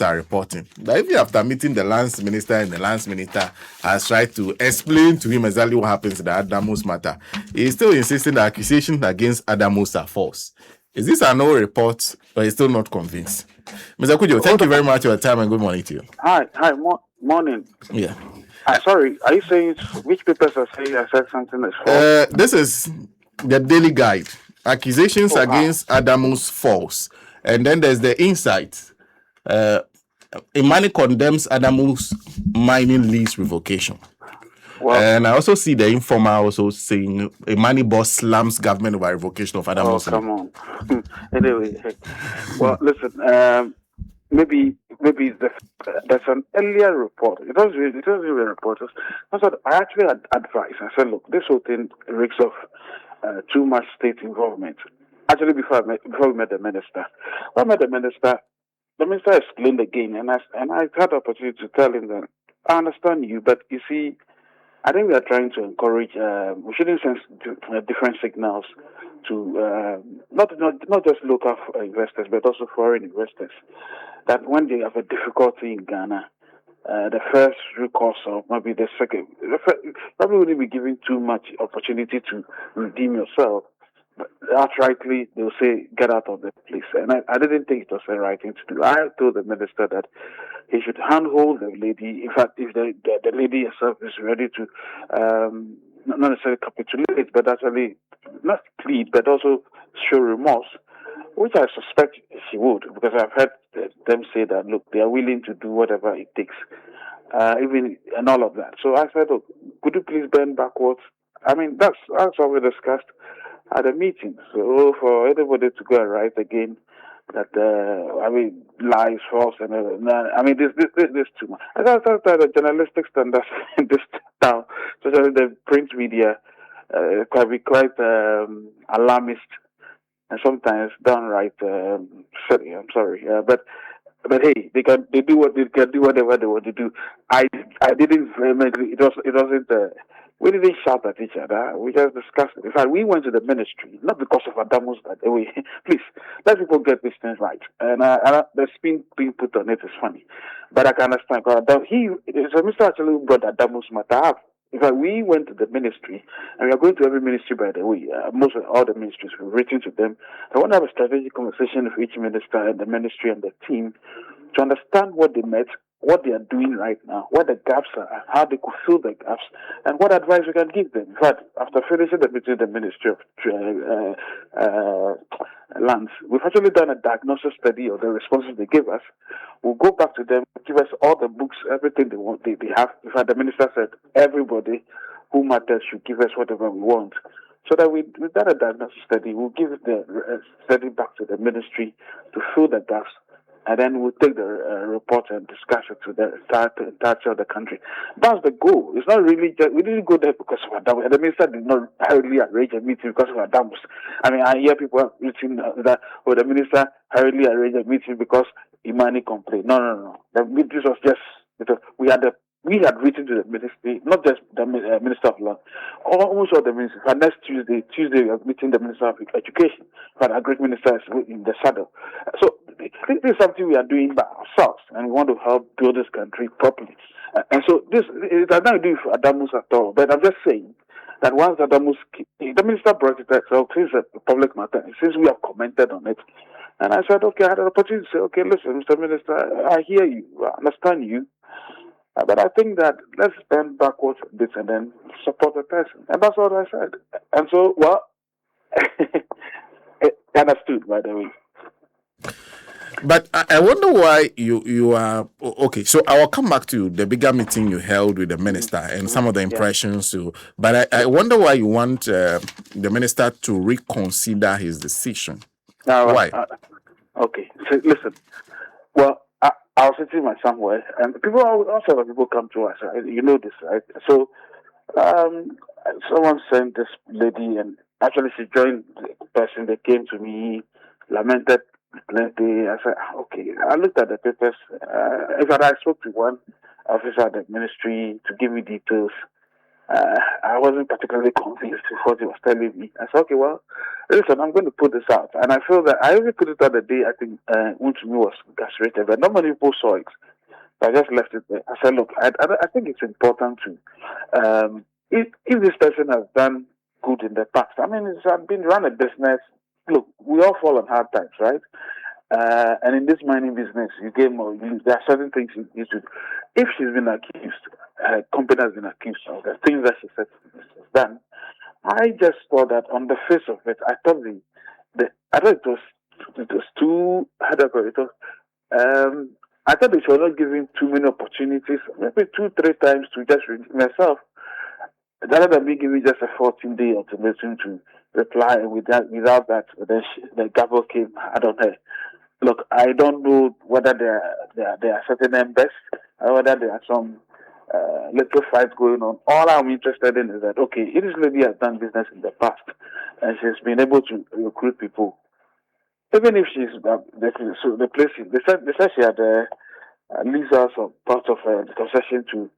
after reporting. But even after meeting the lands minister, and the lands minister has tried to explain to him exactly what happens in the Adamus matter, he is still insisting that accusations against Adamus are false. Is this an old report, or is still not convinced? Mr. Cudjoe, thank you very much for your time and good morning to you. Hi, morning. Yeah. Sorry, are you saying which papers are saying I said something that's false? This is the Daily Guide. Accusations against Adamus false. And then there's the insight. IMANI condemns Adamus mining lease revocation. Well, And I also see the informer also saying IMANI Boss slams government over revocation of Adamus. oh, come on. Anyway, well, listen, maybe there's an earlier report. It was really reporters. I actually had advice. I said, look, this whole thing reeks of too much state involvement. Actually, before we met the minister, when I met the minister explained again, and I had the opportunity to tell him that I understand you, but you see, I think we are trying to encourage. We shouldn't send different signals to not just local investors, but also foreign investors. That when they have a difficulty in Ghana, the first recourse or maybe the second, probably wouldn't be given too much opportunity to redeem yourself. But outrightly, they'll say, get out of the place. And I didn't think it was the right thing to do. I told the minister that he should handhold the lady. In fact, if the lady herself is ready to not necessarily capitulate, but actually not plead, but also show remorse, which I suspect she would, because I've heard them say that, look, they are willing to do whatever it takes, even and all of that. So I said, look, could you please bend backwards? I mean, that's what we discussed at the meeting. So for everybody to go and write again that lies, false, and this too much. I thought that the journalistic standards in this town, especially the print media, can be quite alarmist and sometimes downright silly. I'm sorry, but hey, they do whatever they want to do. I didn't vehemently. It wasn't. We didn't shout at each other. We just discussed it. In fact, we went to the ministry, not because of Adamus, but please, let people get these things right. And the spin being put on it is funny. But I can understand. So Mr. actually brought Adamus matter up. In fact, we went to the ministry, and we are going to every ministry, by the way. Most of all the ministries, we've written to them. I want to have a strategic conversation with each minister and the ministry and the team to understand what they met, what they are doing right now, what the gaps are, how they could fill the gaps, and what advice we can give them. In fact, after finishing the meeting, the Ministry of Lands, we've actually done a diagnosis study of the responses they give us. We'll go back to them, give us all the books, everything they want, they have. In fact, the minister said everybody who matters should give us whatever we want. So that we've done a diagnosis study, we'll give the study back to the ministry to fill the gaps. And then we'll take the report and discuss it to the entirety of the country. That's the goal. It's not really just, we didn't go there because of Adamus. The minister did not hurriedly arrange a meeting because of Adamus. I mean, I hear people written that, the minister hurriedly arranged a meeting because IMANI complained. No. This was just, we had written to the ministry, not just the Minister of Law, almost all the ministers. And next Tuesday we are meeting the Minister of Education, but our great minister is in the saddle. So this is something we are doing by ourselves, and we want to help build this country properly. And so this is not doing for Adamus at all, but I'm just saying that once Adamus, the minister brought it up, so it's a public matter, since we have commented on it. And I said, okay, I had an opportunity to say, okay, listen, Mr. Minister, I hear you, I understand you. But I think that let's bend backwards a bit and then support the person. And that's what I said. And so, understood, by the way. But I wonder why you are okay. So I will come back to the bigger meeting you held with the minister and some of the impressions. But I wonder why you want the minister to reconsider his decision. Why? Okay. So listen. Well, I was sitting somewhere, and people come to us. Right? You know this, right? So, someone sent this lady, and actually she joined the person. They came to me, lamented plenty. I said, okay. I looked at the papers. In fact, I spoke to one officer at the ministry to give me details. I wasn't particularly convinced with what he was telling me. I said, okay, well, listen, I'm going to put this out. And I feel that I even put it out the day I think Untumi was incarcerated, but not many people saw it. So I just left it there. I said, look, I think it's important to, if this person has done good in the past, I mean, it's been run a business. Look, we all fall on hard times, right? And in this mining business, you gain more, you lose. There are certain things you should. If she's been accused, company has been accused of the things that she said she's done. I just thought that on the face of it, I thought I thought it was too. How do I call it? I thought they were not giving too many opportunities, maybe 2-3 times to just redeem myself. Rather than me giving just a 14-day ultimatum to reply without that, the gavel came. I don't know. Look, I don't know whether there are certain members or whether there are some little fights going on. All I'm interested in is that, okay, if this lady has done business in the past and she's been able to recruit people, even if she's the place, they said she had lease house or part of the concession to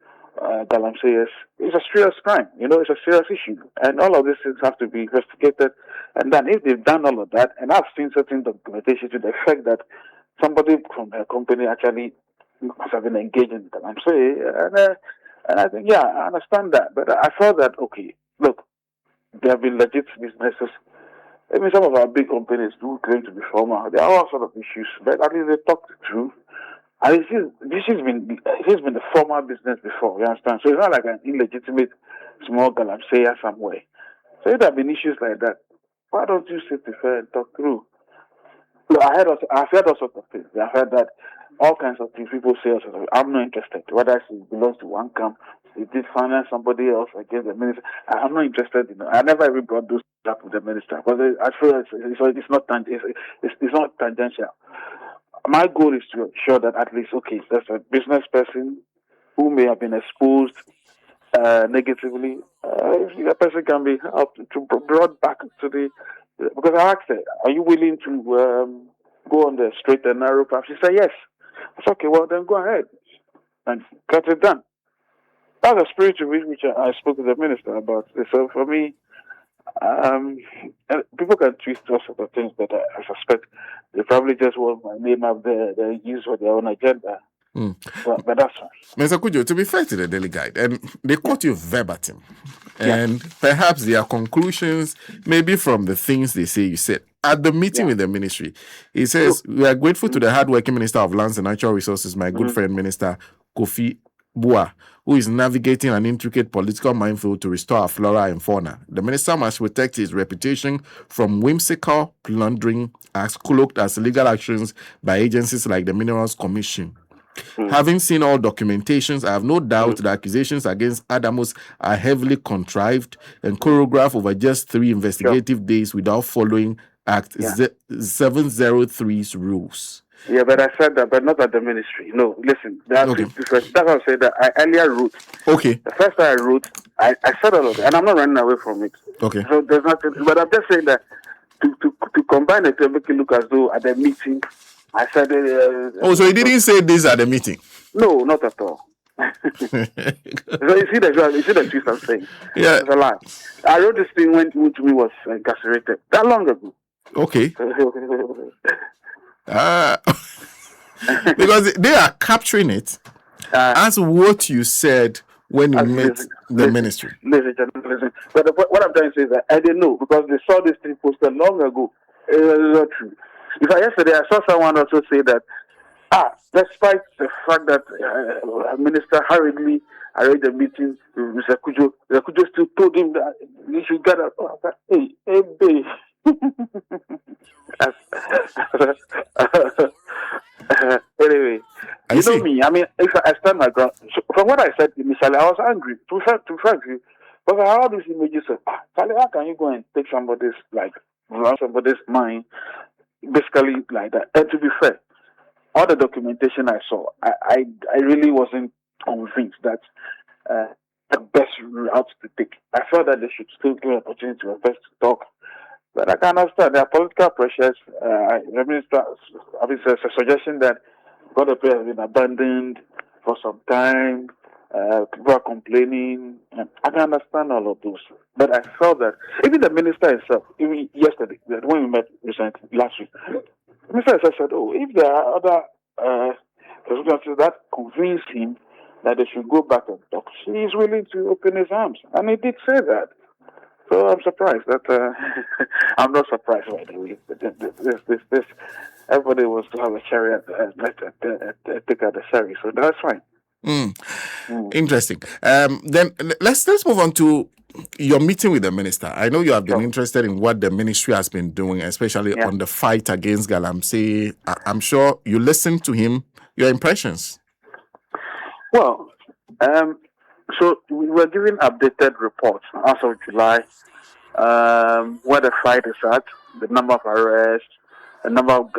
Galamsey. It's a serious crime, it's a serious issue, and all of these things have to be investigated. And then, if they've done all of that, and I've seen certain documentation to the effect that somebody from her company actually must have been engaged in Galamsey, and I think, yeah, I understand that, but I felt that, okay, look, there have been legit businesses. I mean, some of our big companies do claim to be formal. There are all sort of issues, but at least they talk the truth. And this has been a formal business before, you understand? So it's not like an illegitimate small galamsey somewhere. So if there have been issues like that, why don't you sit with her and talk through? So I've heard all sorts of things. I've heard that all kinds of things. People say, I'm not interested. Whether she belongs to one camp, she did finance somebody else against the minister. I'm not interested. I never even brought those up with the minister because I feel it's not tangential. My goal is to ensure that at least, okay, there's a business person who may have been exposed negatively. If the person can be helped to brought back to because I asked her, are you willing to go on the straight and narrow path? She said yes. I said, okay, well then go ahead and get it done. That's a spiritual which I spoke to the minister about. So for me, people can twist all sorts of things, but I suspect they probably just want my name up there. They use for their own agenda. But that's fine. Mr. Cudjoe, to be fair to the Daily Guide, and they quote you verbatim, and perhaps their conclusions maybe from the things they say you said. At the meeting with the ministry, he says, we are grateful to the hardworking Minister of Lands and Natural Resources, my good friend, Minister Kofi Bua, who is navigating an intricate political minefield to restore our flora and fauna. The minister must protect his reputation from whimsical plundering as cloaked as legal actions by agencies like the Minerals Commission. Having seen all documentations, I have no doubt the accusations against Adamus are heavily contrived and choreographed over just 3 investigative days without following Act 703's rules. Yeah, but I said that, but not at the ministry. No, listen, that's different. That's what I said that I earlier wrote. Okay. The first time I wrote, I said all of it, and I'm not running away from it. Okay. So there's nothing, but I'm just saying that to combine it to make it look as though at the meeting, I said. So he didn't say this at the meeting? No, not at all. So you see the twist I'm saying? Yeah. It's a lie. I wrote this thing when Untumi was incarcerated that long ago. Okay. Because they are capturing it as what you said when you met the ministry. Listen. But what I'm trying to say is that I didn't know because they saw this thing posted long ago. It was not true. Because yesterday I saw someone also say that, despite the fact that Minister hurriedly arranged a meeting with Mr. Cudjoe still told him that he should get up. Hey, babe. Anyway, you know me. I mean, if I stand my ground, from what I said initially, I was angry. To fact, but I had all these images of, Charlie, how can you go and take somebody's mind, basically like that? And to be fair, all the documentation I saw, I really wasn't convinced that the best route to take. I felt that they should still give an opportunity to us to talk. But I can understand there are political pressures. The minister, it's a suggestion that God of prayer has been abandoned for some time. People are complaining. And I can understand all of those. But I felt that even the minister himself, even yesterday, when we met recently, last week, the minister himself said, oh, if there are other circumstances that convince him that they should go back and talk, he is willing to open his arms. And he did say that. So I'm surprised that I'm not surprised by the way. This everybody wants to have a cherry take at the cherry, so that's fine. Interesting. Then let's move on to your meeting with the minister. I know you have been interested in what the ministry has been doing, especially on the fight against Galamsey. I'm sure you listened to him. Your impressions? Well, so we were given updated reports as of July, where the fight is at, the number of arrests, the number of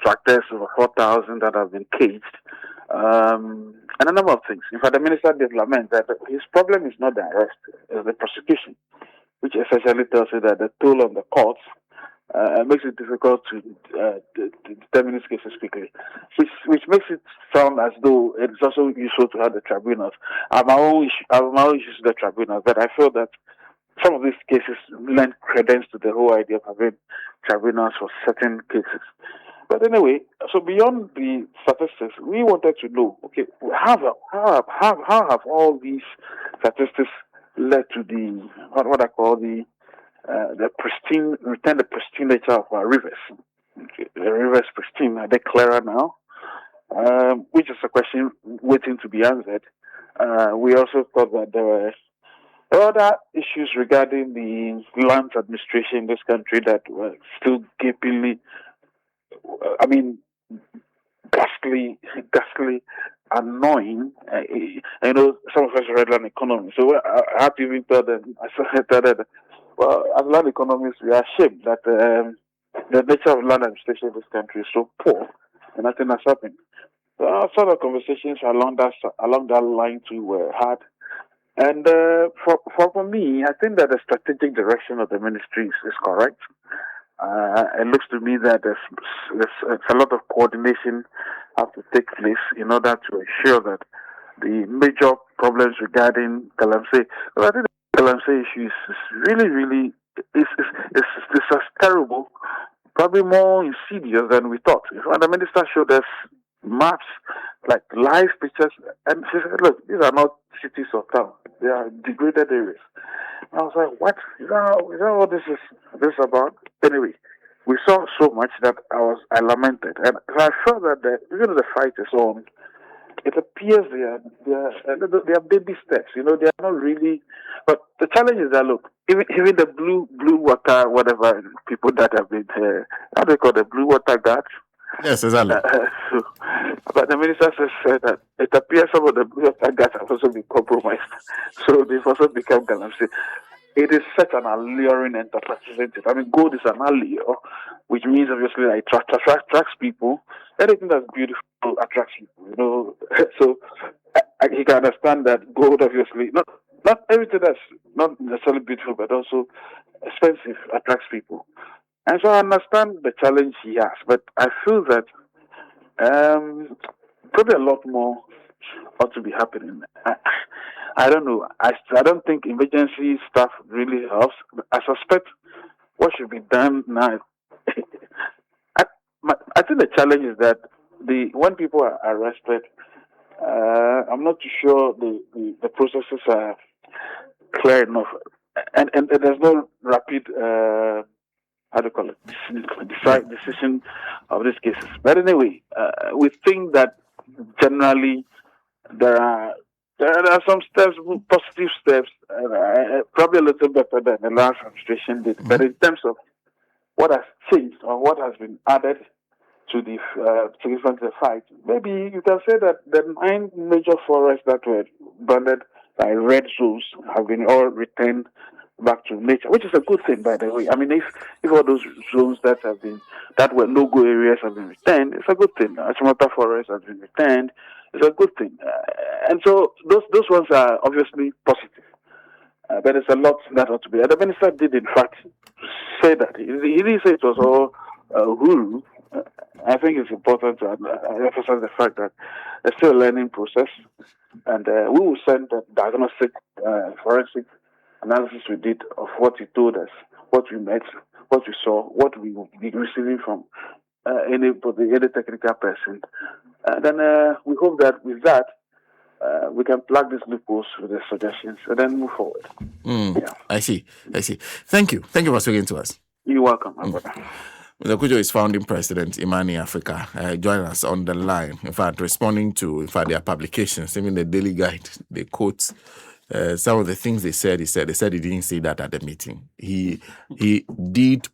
tractors, over 4,000 that have been caged, and a number of things. In fact, the minister did lament that his problem is not the arrest, it's the prosecution, which essentially tells you that the toll on the courts makes it difficult to determine these cases quickly, which makes it sound as though it's also useful to have the tribunals. I have my own issues with the tribunals, but I feel that some of these cases lend credence to the whole idea of having tribunals for certain cases. But anyway, so beyond the statistics, we wanted to know, okay, how have all these statistics led to the what I call the pristine, return the pristine nature of our rivers? Okay, the rivers pristine, are they clearer now? Which is a question waiting to be answered. We also thought that there were other issues regarding the land administration in this country that were still gapingly, ghastly annoying. I know some of us read land economy, so I have to even tell them, well, as land economists, we are ashamed that the nature of land administration in this country is so poor and nothing has happened. So sort of conversations along that line too were had. And for me, I think that the strategic direction of the ministry is correct. It looks to me that there's a lot of coordination have to take place in order to ensure that the major problems regarding Galamsey, well, I think the Galamsey issue is really is as terrible, probably more insidious than we thought. When the minister showed us maps, like live pictures, and she said, look, these are not cities or towns, they are degraded areas. And I was like, what? Is that what this is about? Anyway, we saw so much that I lamented. And I felt that even though the fight is on, it appears they are baby steps. They are not really. But the challenge is that, look, even the blue water, whatever, people that have been, how do they call the blue water guards? Yes, exactly. But the minister said that it appears some of the blue water guards have also been compromised. So they've also become Galamsey. It is such an alluring enterprise, isn't it? I mean, gold is an allure, which means obviously that it attracts people. Anything that's beautiful attracts people, So he can understand that gold, obviously, not everything that's not necessarily beautiful, but also expensive attracts people. And so I understand the challenge he has, but I feel that probably a lot more ought to be happening. I don't know. I don't think emergency stuff really helps. I suspect what should be done now. I think the challenge is that when people are arrested, I'm not too sure the processes are clear enough, and there's no rapid how do you call it decision of these cases. But anyway, we think that generally there are some steps, positive steps, probably a little better than the last administration did. But in terms of what has changed or what has been added to the fight, maybe you can say that the 9 major forests that were branded by red zones have been all returned back to nature, which is a good thing, by the way. I mean, if all those zones that were no-go areas have been returned, it's a good thing. Achimota Forest has been returned, it's a good thing. And so those ones are obviously positive. But there's a lot that ought to be. And the minister did, in fact, say that. He didn't say it was all huru. I think it's important to emphasize the fact that it's still a learning process, and we will send the diagnostic forensic analysis we did of what he told us, what we met, what we saw, what we will be receiving from anybody, any technical person. Then we hope that with that, we can plug these loopholes with the suggestions and then move forward. Yeah. I see. Thank you for speaking to us. You're welcome, my brother. Mr. Cudjoe is founding president, IMANI Africa. Join us on the line. In fact, responding to their publications, even the Daily Guide, they quote some of the things they said. He said he didn't say that at the meeting. He did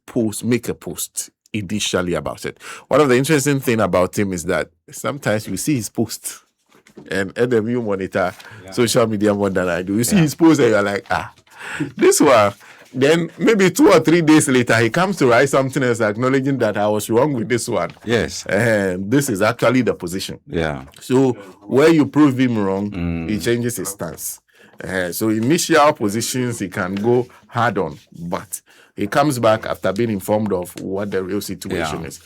make a post initially about it. One of the interesting thing about him is that sometimes you see his posts, and you monitor social media more than I do. You see his posts and you're like, this one. Then maybe 2 or 3 days later, he comes to write something else acknowledging that I was wrong with this one. Yes. And this is actually the position. Yeah. So where you prove him wrong, he changes his stance. So initial positions he can go hard on, but he comes back after being informed of what the real situation is.